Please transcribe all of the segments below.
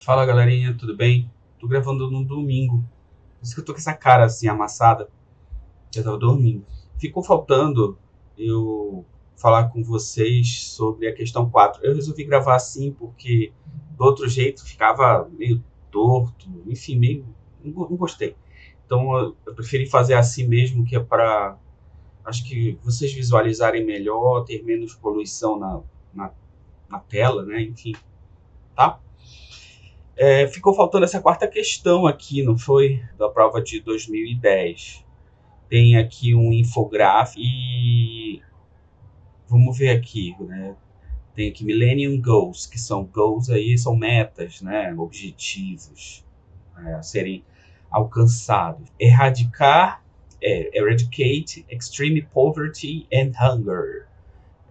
Fala galerinha, tudo bem? Tô gravando no domingo, por isso que eu tô com essa cara assim amassada. Eu tava dormindo. Ficou faltando eu falar com vocês sobre a questão 4. Eu resolvi gravar assim porque do outro jeito ficava meio torto, enfim, meio. Não gostei. Então eu preferi fazer assim mesmo, que é para, acho que vocês visualizarem melhor, ter menos poluição na, na tela, né? Enfim, tá? Ficou faltando essa quarta questão aqui, não foi? Da prova de 2010. Tem aqui um infográfico e vamos ver aqui, né? Tem aqui Millennium Goals, que são goals aí, são metas, né? Objetivos a serem alcançados. Eradicate extreme poverty and hunger.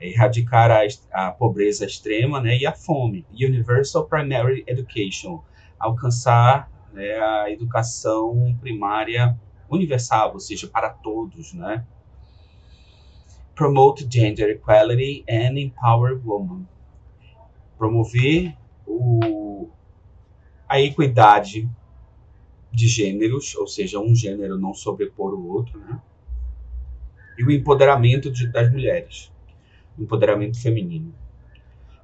Erradicar a pobreza extrema, né, e a fome. Universal Primary Education, alcançar, né, a educação primária universal, ou seja, para todos, né. Promote gender equality and empower women, promover a equidade de gêneros, ou seja, um gênero não sobrepor o outro, né, e o empoderamento das mulheres, o empoderamento feminino.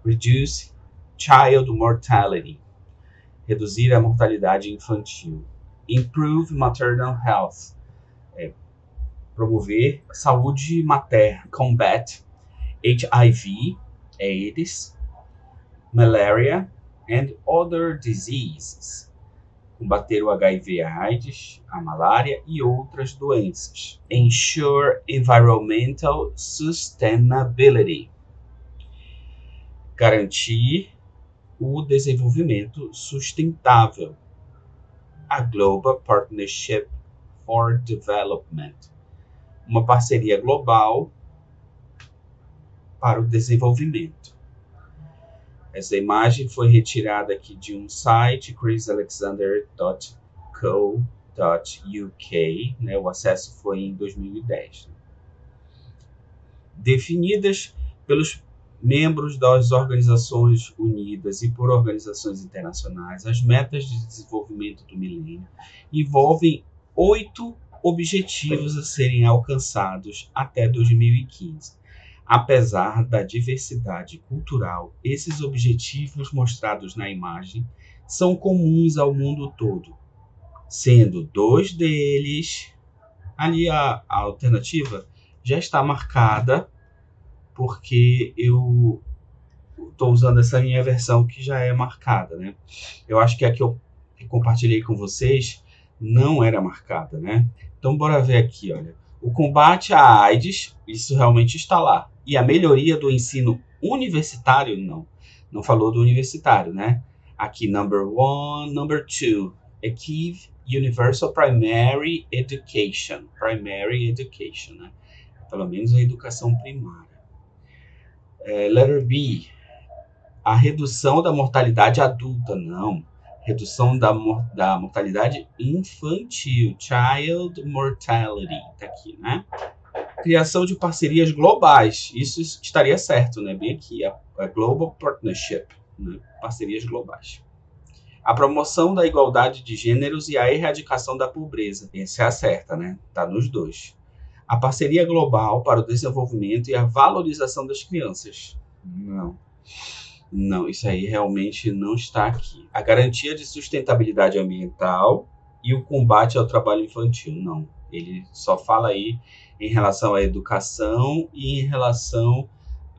Reduce child mortality, reduzir a mortalidade infantil. Improve maternal health, promover saúde materna. Combat HIV, AIDS, malaria and other diseases, combater o HIV/AIDS, a malária e outras doenças. Ensure environmental sustainability, garantir o desenvolvimento sustentável. A Global Partnership for Development, uma parceria global para o desenvolvimento. Essa imagem foi retirada aqui de um site, chrisalexander.co.uk, né? O acesso foi em 2010. Definidas pelos membros das Organizações Unidas e por organizações internacionais, as metas de desenvolvimento do milênio envolvem 8 objetivos a serem alcançados até 2015. Apesar da diversidade cultural, esses objetivos mostrados na imagem são comuns ao mundo todo, sendo 2 deles, ali a alternativa já está marcada, porque eu estou usando essa minha versão que já é marcada, né? Eu acho que a que eu compartilhei com vocês não era marcada, né? Então, bora ver aqui, olha. O combate à AIDS, isso realmente está lá. E a melhoria do ensino universitário, não. Não falou do universitário, né? Aqui, number 1, number 2. Achieve Universal Primary Education. Primary Education, né? Pelo menos a educação primária. Letter B, a redução da mortalidade adulta, não. Redução da mortalidade infantil, child mortality, tá aqui, né? Criação de parcerias globais, isso estaria certo, né? Bem aqui, a Global Partnership, né? Parcerias globais. A promoção da igualdade de gêneros e a erradicação da pobreza, essa é a certa, né? Tá nos dois. A parceria global para o desenvolvimento e a valorização das crianças. Não, isso aí realmente não está aqui. A garantia de sustentabilidade ambiental e o combate ao trabalho infantil. Não, ele só fala aí em relação à educação e em relação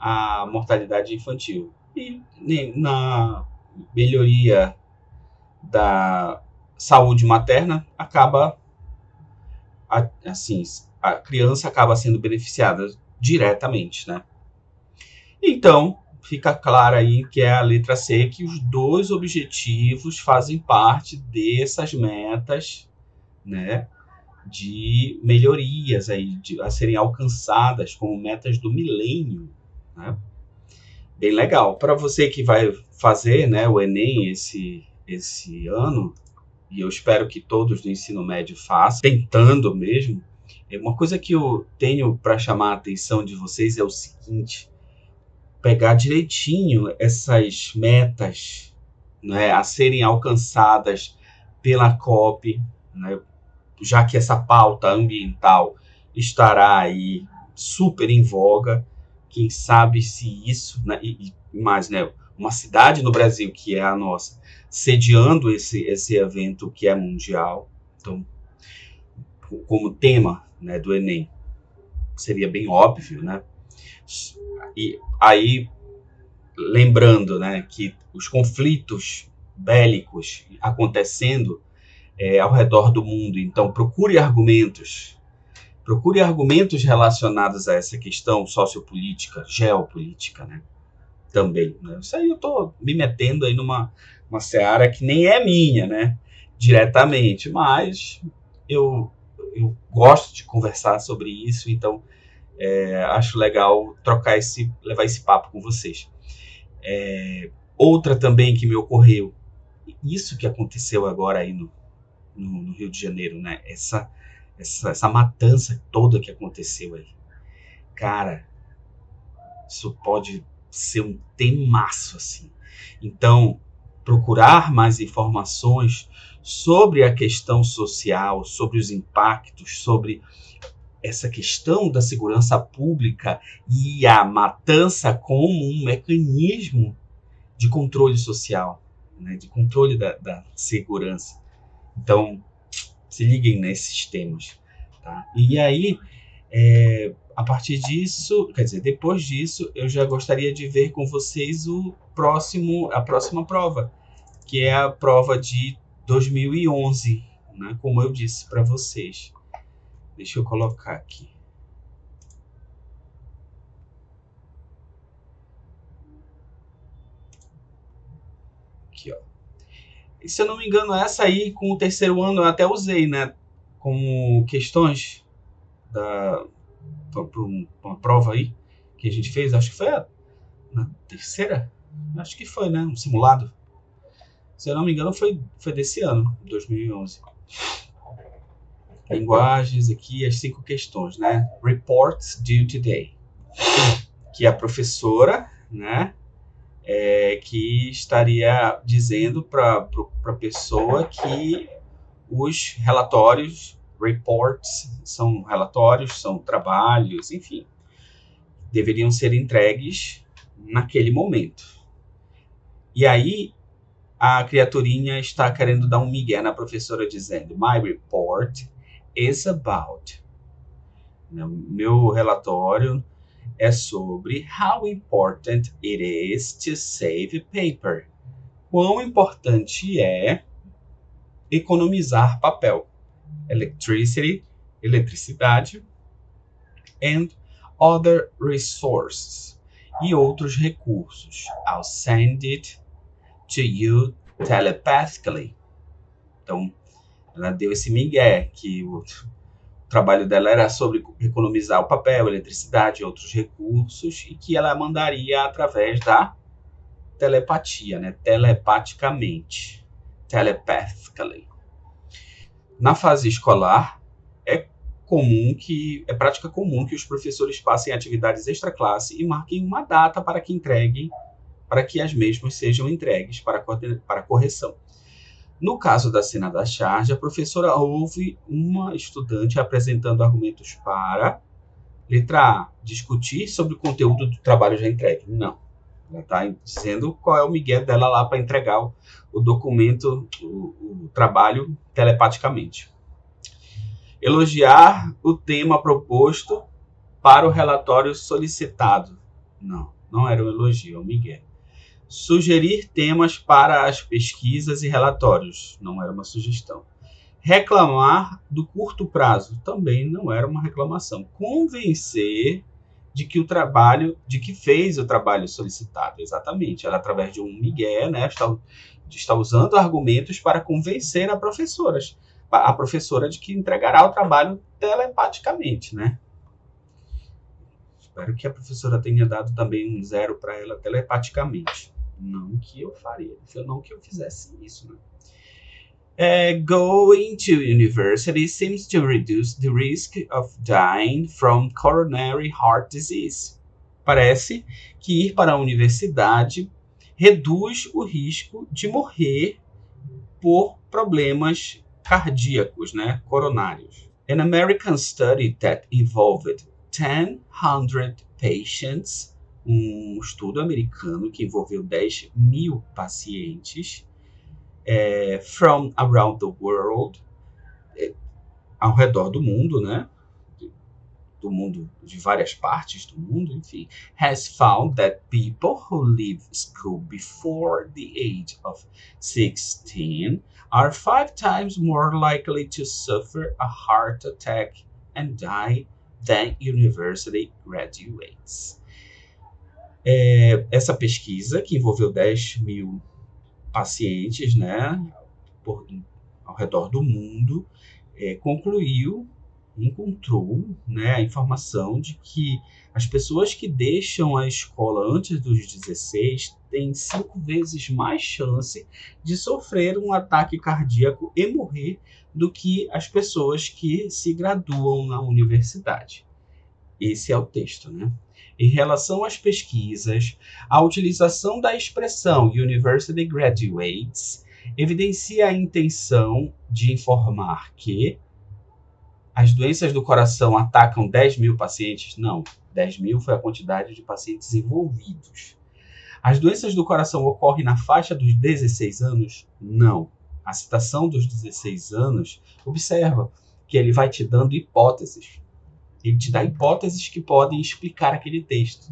à mortalidade infantil. E na melhoria da saúde materna, acaba assim, a criança acaba sendo beneficiada diretamente, né? Então, fica claro aí que é a letra C, que os 2 objetivos fazem parte dessas metas, né, de melhorias aí, a serem alcançadas como metas do milênio, né? Bem legal. Para você que vai fazer, né, o Enem esse ano, e eu espero que todos do ensino médio façam, tentando mesmo, uma coisa que eu tenho para chamar a atenção de vocês é o seguinte: pegar direitinho essas metas né, a serem alcançadas pela COP, né, já que essa pauta ambiental estará aí super em voga. Quem sabe se isso, né, e mais, né, uma cidade no Brasil, que é a nossa, sediando esse evento que é mundial. Então, como tema, né, do Enem, seria bem óbvio, né? E aí, lembrando, né, que os conflitos bélicos acontecendo ao redor do mundo, então procure argumentos relacionados a essa questão sociopolítica, geopolítica, né? Também, né? Isso aí eu tô me metendo aí numa seara que nem é minha, né? Diretamente, mas eu, eu gosto de conversar sobre isso, então acho legal levar esse papo com vocês. Outra também que me ocorreu, isso que aconteceu agora aí no Rio de Janeiro, né? Essa matança toda que aconteceu aí. Cara, isso pode ser um temaço, assim. Então, procurar mais informações sobre a questão social, sobre os impactos, sobre essa questão da segurança pública e a matança como um mecanismo de controle social, né, de controle da segurança. Então, se liguem nesses temas. Tá? E aí, a partir disso, quer dizer, depois disso, eu já gostaria de ver com vocês a próxima prova, que é a prova de 2011, né, como eu disse para vocês. Deixa eu colocar aqui. Aqui, ó. E, se eu não me engano, essa aí, com o terceiro ano, eu até usei, né? Como questões para uma prova aí que a gente fez. Acho que foi na terceira? Acho que foi, né? Um simulado. Se eu não me engano, foi desse ano, 2011. Linguagens aqui, as 5 questões, né? Reports due today. Que a professora, né? Que estaria dizendo para a pessoa que os relatórios, reports, são relatórios, são trabalhos, enfim, deveriam ser entregues naquele momento. E aí, a criaturinha está querendo dar um migué na professora, dizendo: My report is about. Meu relatório é sobre how important it is to save paper. Quão importante é economizar papel. Eletricidade, and other resources. E outros recursos. I'll send it to you telepathically. Então, ela deu esse migué, que o trabalho dela era sobre economizar o papel, eletricidade e outros recursos, e que ela mandaria através da telepatia, né? Telepaticamente. Telepathically. Na fase escolar, é prática comum que os professores passem atividades extra-classe e marquem uma data para que as mesmas sejam entregues para correção. No caso da cena da charge, a professora ouve uma estudante apresentando argumentos para, letra A, discutir sobre o conteúdo do trabalho já entregue. Não. Ela está dizendo qual é o migué dela lá para entregar o documento, o trabalho telepaticamente. Elogiar o tema proposto para o relatório solicitado. Não era um elogio, é um migué. Sugerir temas para as pesquisas e relatórios. Não era uma sugestão. Reclamar do curto prazo. Também não era uma reclamação. Convencer de que fez o trabalho solicitado. Exatamente. Ela, através de um migué, né, está usando argumentos para convencer a professora de que entregará o trabalho telepaticamente, né? Espero que a professora tenha dado também um 0 para ela telepaticamente. Não que eu faria, não que eu fizesse isso, né? Going to university seems to reduce the risk of dying from coronary heart disease. Parece que ir para a universidade reduz o risco de morrer por problemas cardíacos, né, coronários. An American study that involved 1,000 patients, um estudo americano que envolveu 10.000 pacientes from around the world, ao redor do mundo, né, do mundo, de várias partes do mundo, enfim, has found that people who leave school before the age of 16 are 5 times more likely to suffer a heart attack and die than university graduates. Essa pesquisa, que envolveu 10.000 pacientes, né, ao redor do mundo, encontrou, né, a informação de que as pessoas que deixam a escola antes dos 16 têm 5 vezes mais chance de sofrer um ataque cardíaco e morrer do que as pessoas que se graduam na universidade. Esse é o texto, né? Em relação às pesquisas, a utilização da expressão University Graduates evidencia a intenção de informar que as doenças do coração atacam 10.000 pacientes? Não, 10.000 foi a quantidade de pacientes envolvidos. As doenças do coração ocorrem na faixa dos 16 anos? Não. A citação dos 16 anos, observa que ele vai te dando hipóteses. Ele te dá hipóteses que podem explicar aquele texto.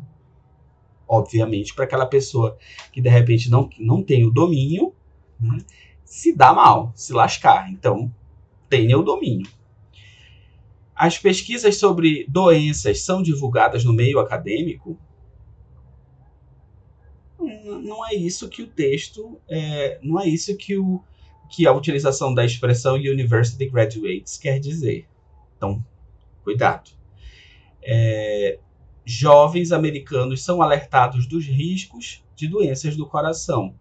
Obviamente, para aquela pessoa que de repente não tem o domínio, né, se dá mal, se lascar. Então, tenha o domínio. As pesquisas sobre doenças são divulgadas no meio acadêmico? Não é isso que o texto, não é isso que a utilização da expressão University Graduates quer dizer. Então, cuidado. Jovens americanos são alertados dos riscos de doenças do coração.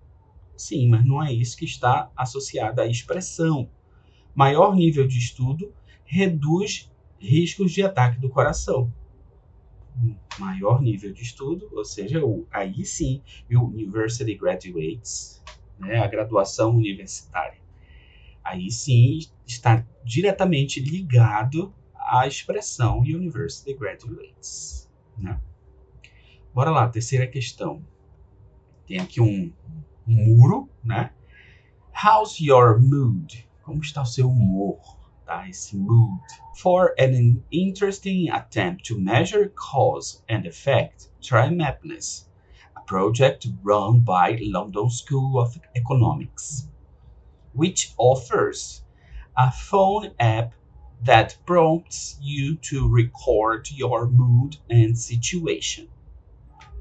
Sim, mas não é isso que está associado à expressão. Maior nível de estudo reduz riscos de ataque do coração. Maior nível de estudo, ou seja, aí sim, o University Graduates, né, a graduação universitária. Aí sim está diretamente ligado à expressão University Graduates, né? Bora lá, terceira questão. Tem aqui um muro, né? How's your mood? Como está o seu humor? Tá? Esse mood. For an interesting attempt to measure cause and effect, try Mapness, a project run by London School of Economics, which offers a phone app that prompts you to record your mood and situation.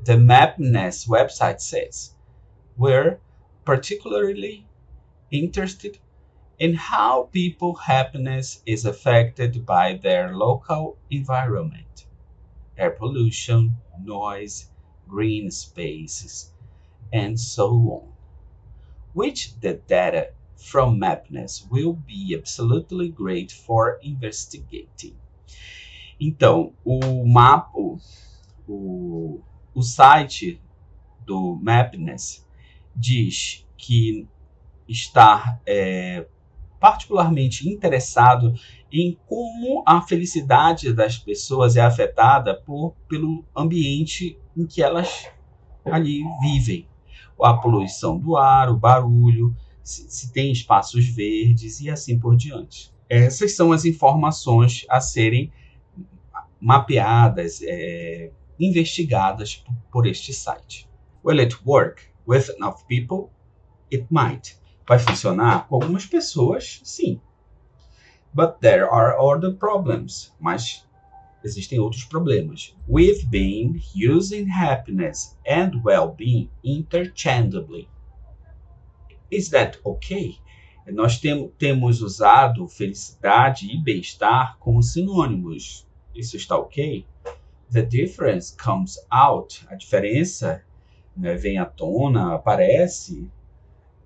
The Mapness website says, we're particularly interested in how people's happiness is affected by their local environment, air pollution, noise, green spaces, and so on, which the data from Mapness will be absolutely great for investigating. Então, o site do Mapness diz que está particularmente interessado em como a felicidade das pessoas é afetada pelo ambiente em que elas ali vivem. A poluição do ar, o barulho, se tem espaços verdes e assim por diante. Essas são as informações a serem mapeadas, investigadas por este site. Will it work with enough people? It might. Vai funcionar com algumas pessoas, sim. But there are other problems. Mas existem outros problemas. We've been using happiness and well-being interchangeably. Is that okay? Nós temos usado felicidade e bem-estar como sinônimos. Isso está ok? The difference comes out. A diferença, né, vem à tona, aparece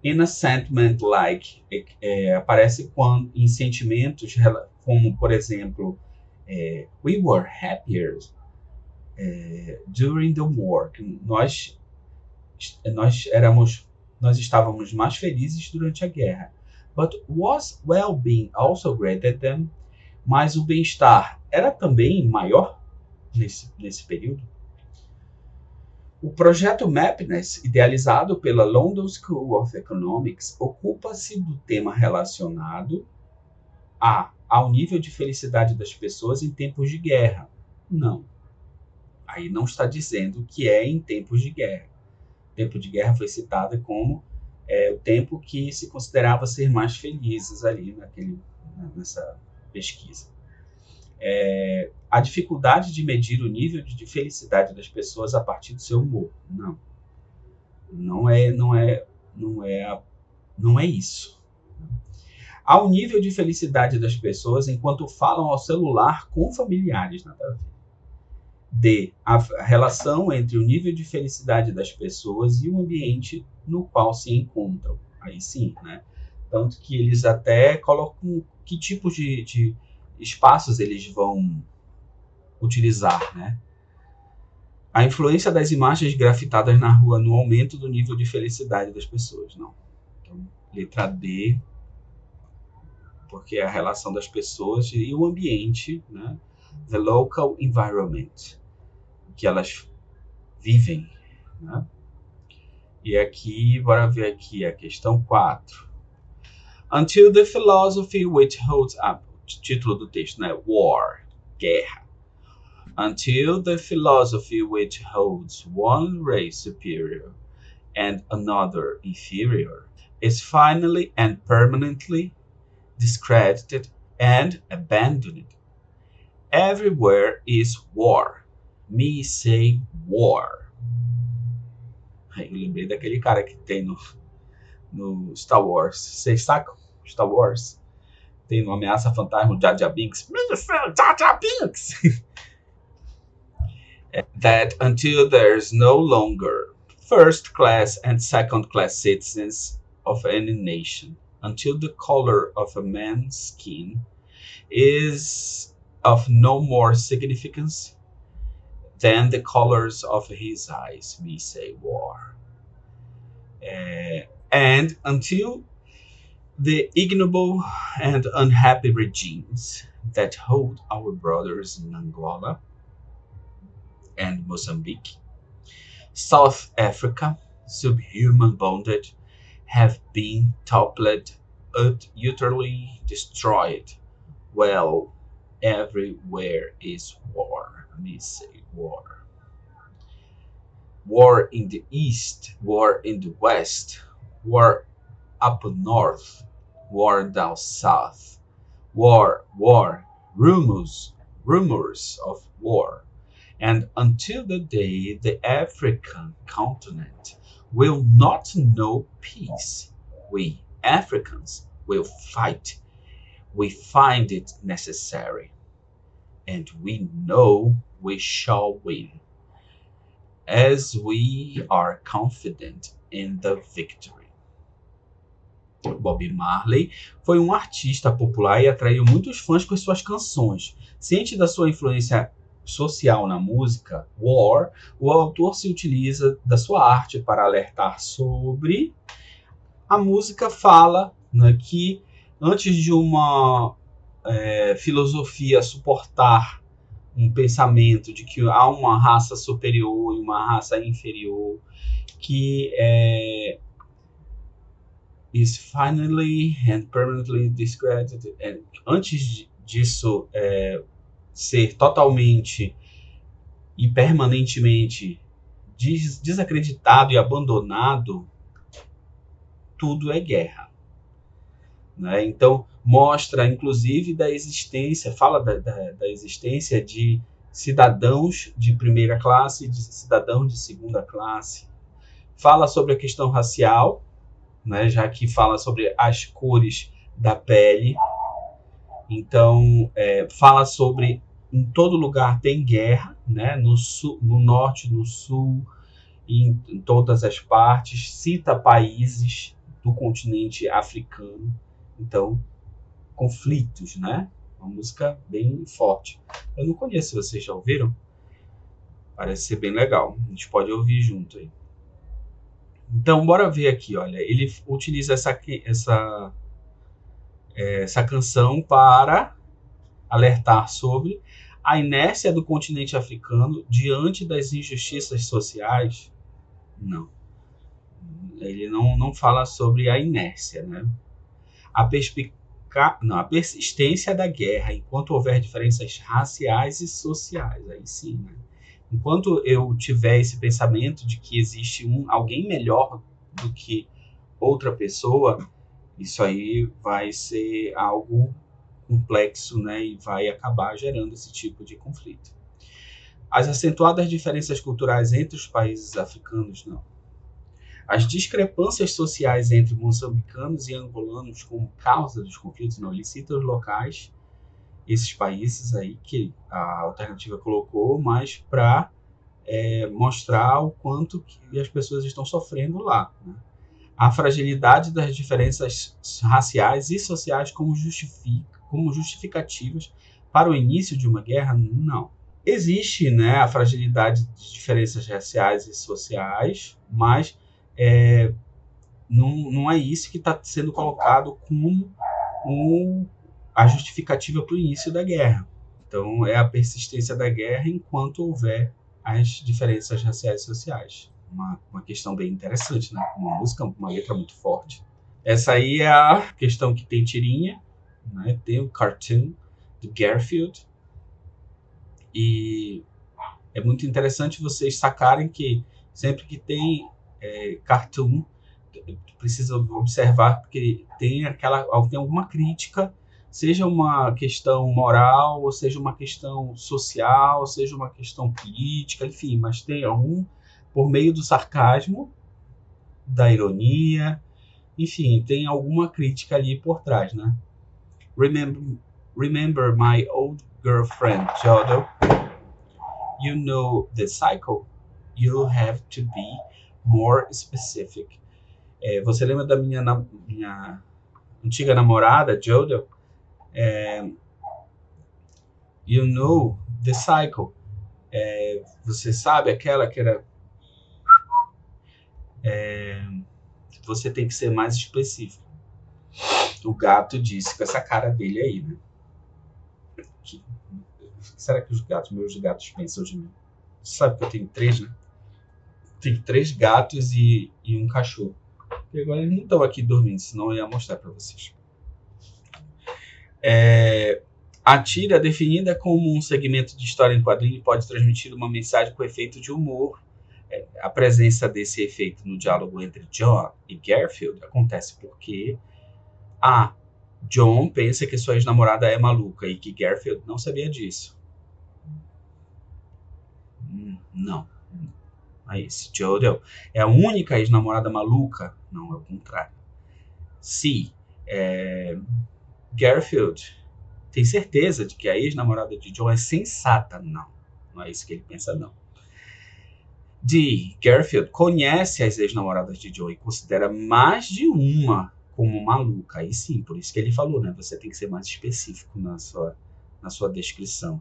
in a sentiment like, aparece em sentimentos como, por exemplo, we were happier during the work. Nós nós estávamos mais felizes durante a guerra. But was well-being also greater than? Mas o bem-estar era também maior nesse período? O projeto Mapness, idealizado pela London School of Economics, ocupa-se do tema relacionado ao nível de felicidade das pessoas em tempos de guerra. Não. Aí não está dizendo que é em tempos de guerra. O tempo de guerra foi citado como o tempo que se considerava ser mais felizes ali nessa pesquisa. A dificuldade de medir o nível de felicidade das pessoas a partir do seu humor. Não é isso. Ao nível de felicidade das pessoas enquanto falam ao celular com familiares, nada a ver. D. A relação entre o nível de felicidade das pessoas e o ambiente no qual se encontram. Aí sim, né? Tanto que eles até colocam que tipos de espaços eles vão utilizar, né? A influência das imagens grafitadas na rua no aumento do nível de felicidade das pessoas. Não. Então, letra D, porque é a relação das pessoas e o ambiente, né? The local environment, que elas vivem, né? E aqui, bora ver aqui a questão 4. Until the philosophy which holds up, título do texto, né? War, guerra. Until the philosophy which holds one race superior and another inferior is finally and permanently discredited and abandoned. Everywhere is war. Me say war. Aí eu lembrei daquele cara que tem no Star Wars. Vocês sacam? Star Wars. Tem no Ameaça Fantasma o Jar Jar Binks. Jar Jar Binks! That until there's no longer first class and second class citizens of any nation, until the color of a man's skin is of no more significance than the colors of his eyes, me say war. And until the ignoble and unhappy regimes that hold our brothers in Angola and Mozambique, South Africa, subhuman bondage, have been toppled, utterly destroyed. Well, everywhere is war. Me say war. War in the east, war in the west, war up north, war down south, war, rumors of war. And until the day the African continent will not know peace, we Africans will fight. We find it necessary, and we know we shall win, as we are confident in the victory. Bob Marley foi um artista popular e atraiu muitos fãs com suas canções. Ciente da sua influência social na música war, o autor se utiliza da sua arte para alertar sobre a música fala, né, que antes de uma filosofia suportar um pensamento de que há uma raça superior e uma raça inferior, que is finally and permanently discredited, antes disso ser totalmente e permanentemente desacreditado e abandonado, tudo é guerra, né? Então mostra inclusive da existência, fala da existência de cidadãos de primeira classe, de cidadãos de segunda classe, fala sobre a questão racial, né? Já que fala sobre as cores da pele. Então fala sobre em todo lugar tem guerra, né? No sul, no norte, no sul, em todas as partes, cita países do continente africano. Então, conflitos, né? Uma música bem forte. Eu não conheço, vocês já ouviram? Parece ser bem legal. A gente pode ouvir junto aí. Então, bora ver aqui, olha, ele utiliza essa canção para alertar sobre a inércia do continente africano diante das injustiças sociais. Não, ele não fala sobre a inércia, né? A persistência da guerra enquanto houver diferenças raciais e sociais, aí sim, né? Enquanto eu tiver esse pensamento de que existe alguém melhor do que outra pessoa, isso aí vai ser algo complexo, né, e vai acabar gerando esse tipo de conflito. As acentuadas diferenças culturais entre os países africanos, não. As discrepâncias sociais entre moçambicanos e angolanos como causa dos conflitos, não. Ele cita os locais, esses países aí que a alternativa colocou, mas para mostrar o quanto que as pessoas estão sofrendo lá, né? A fragilidade das diferenças raciais e sociais como justificativas para o início de uma guerra? Não. Existe, né, a fragilidade de diferenças raciais e sociais, mas não é isso que está sendo colocado como a justificativa para o início da guerra. Então, é a persistência da guerra enquanto houver as diferenças raciais e sociais. Uma questão bem interessante, né? Uma música, uma letra muito forte. Essa aí é a questão que tem tirinha, né? Tem o cartoon do Garfield. E é muito interessante vocês sacarem que sempre que tem cartoon, precisa observar porque tem alguma crítica, seja uma questão moral, ou seja uma questão social, seja uma questão política, enfim, mas tem algum por meio do sarcasmo, da ironia, enfim, tem alguma crítica ali por trás, né? Remember my old girlfriend, Jodo. You know the cycle. You have to be more specific. Você lembra da minha antiga namorada, Jodo? You know the cycle. Você sabe aquela que era... você tem que ser mais específico. O gato disse com essa cara dele aí, né? Será que meus gatos pensam de mim? Você sabe que eu tenho 3, né? Tenho 3 gatos e um cachorro. E agora eles não estão aqui dormindo, senão eu ia mostrar para vocês. A tira, definida como um segmento de história em quadrinho, pode transmitir uma mensagem com efeito de humor. A presença desse efeito no diálogo entre John e Garfield acontece porque John pensa que sua ex-namorada é maluca e que Garfield não sabia disso. Não. É isso. Jodo é a única ex-namorada maluca? Não, é o contrário. Se Garfield tem certeza de que a ex-namorada de John é sensata? Não é isso que ele pensa, não. Garfield conhece as ex-namoradas de John e considera mais de uma como maluca. Aí sim, por isso que ele falou, né? Você tem que ser mais específico na sua descrição.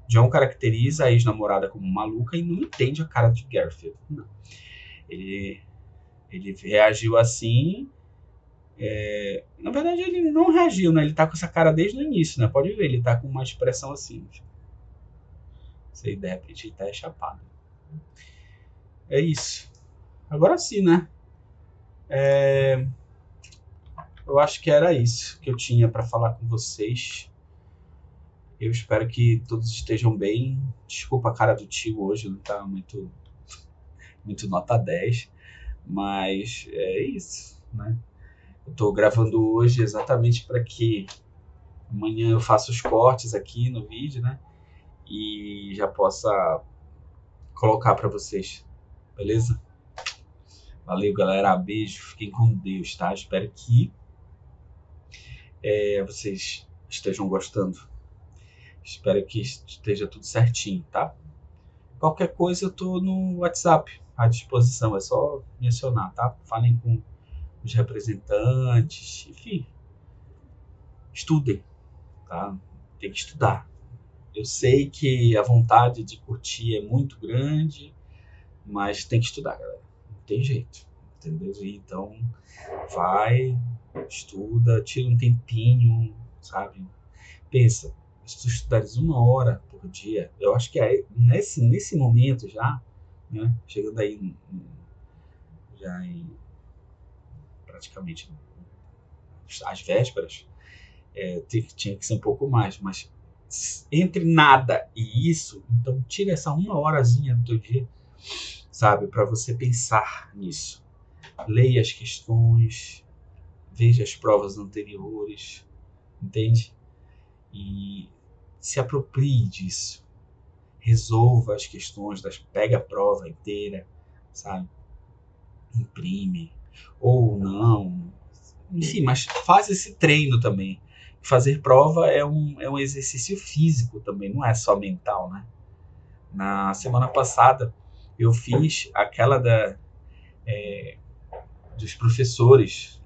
John caracteriza a ex-namorada como maluca e não entende a cara de Garfield. Não. Ele reagiu assim. Na verdade, ele não reagiu, né? Ele tá com essa cara desde o início, né? Pode ver, ele tá com uma expressão assim. Sei, de repente ele tá chapado. É isso. Agora sim, né? Eu acho que era isso que eu tinha para falar com vocês. Eu espero que todos estejam bem. Desculpa a cara do tio hoje, não tá muito nota 10. Mas é isso, né? Eu tô gravando hoje exatamente para que amanhã eu faça os cortes aqui no vídeo, né? E já possa colocar para vocês, beleza? Valeu, galera. Beijo. Fiquem com Deus, tá? Espero que vocês estejam gostando. Espero que esteja tudo certinho, tá? Qualquer coisa eu tô no WhatsApp à disposição. É só mencionar, tá? Falem com os representantes. Enfim, estudem, tá? Tem que estudar. Eu sei que a vontade de curtir é muito grande, mas tem que estudar, galera. Não tem jeito. entendeu? Então, vai, estuda, tira um tempinho, sabe? Pensa, se tu estudares 1 hora por dia, eu acho que é nesse momento já, né? Chegando aí já em praticamente às vésperas, tinha que ser um pouco mais, mas entre nada e isso, então tira essa 1 horazinha do teu dia, sabe, para você pensar nisso. Leia as questões, veja as provas anteriores, entende? E se aproprie disso. Resolva as questões, pega a prova inteira, sabe? Imprime, ou não. Enfim, mas faz esse treino também. Fazer prova é um exercício físico também, não é só mental, né? Na semana passada, eu fiz aquela dos professores,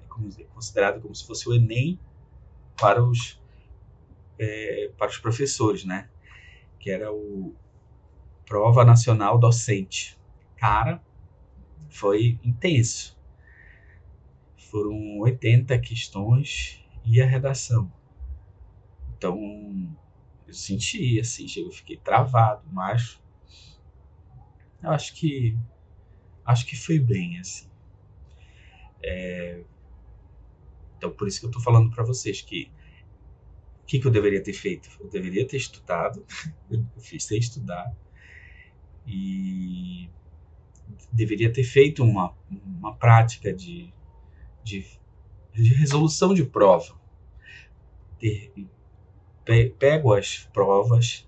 considerado como se fosse o Enem para os professores, né? Que era o Prova Nacional Docente. Cara, foi intenso. Foram 80 questões e a redação. Então, eu senti, assim, eu fiquei travado, mas eu acho que foi bem, assim. Então, por isso que eu tô falando para vocês que o que eu deveria ter feito? Eu deveria ter estudado, eu fiz sem estudar, e deveria ter feito uma prática de, de resolução de prova. Pego as provas,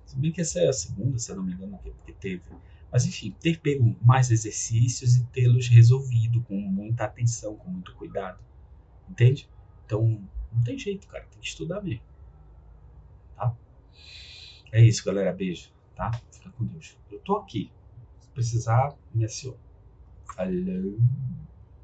se bem que essa é a segunda, se eu não me engano, que teve. Mas enfim, ter pego mais exercícios e tê-los resolvido com muita atenção, com muito cuidado. Entende? Então, não tem jeito, cara. Tem que estudar mesmo. Tá? É isso, galera. Beijo. Tá? Fica com Deus. Eu tô aqui. Se precisar, me aciona. Falou.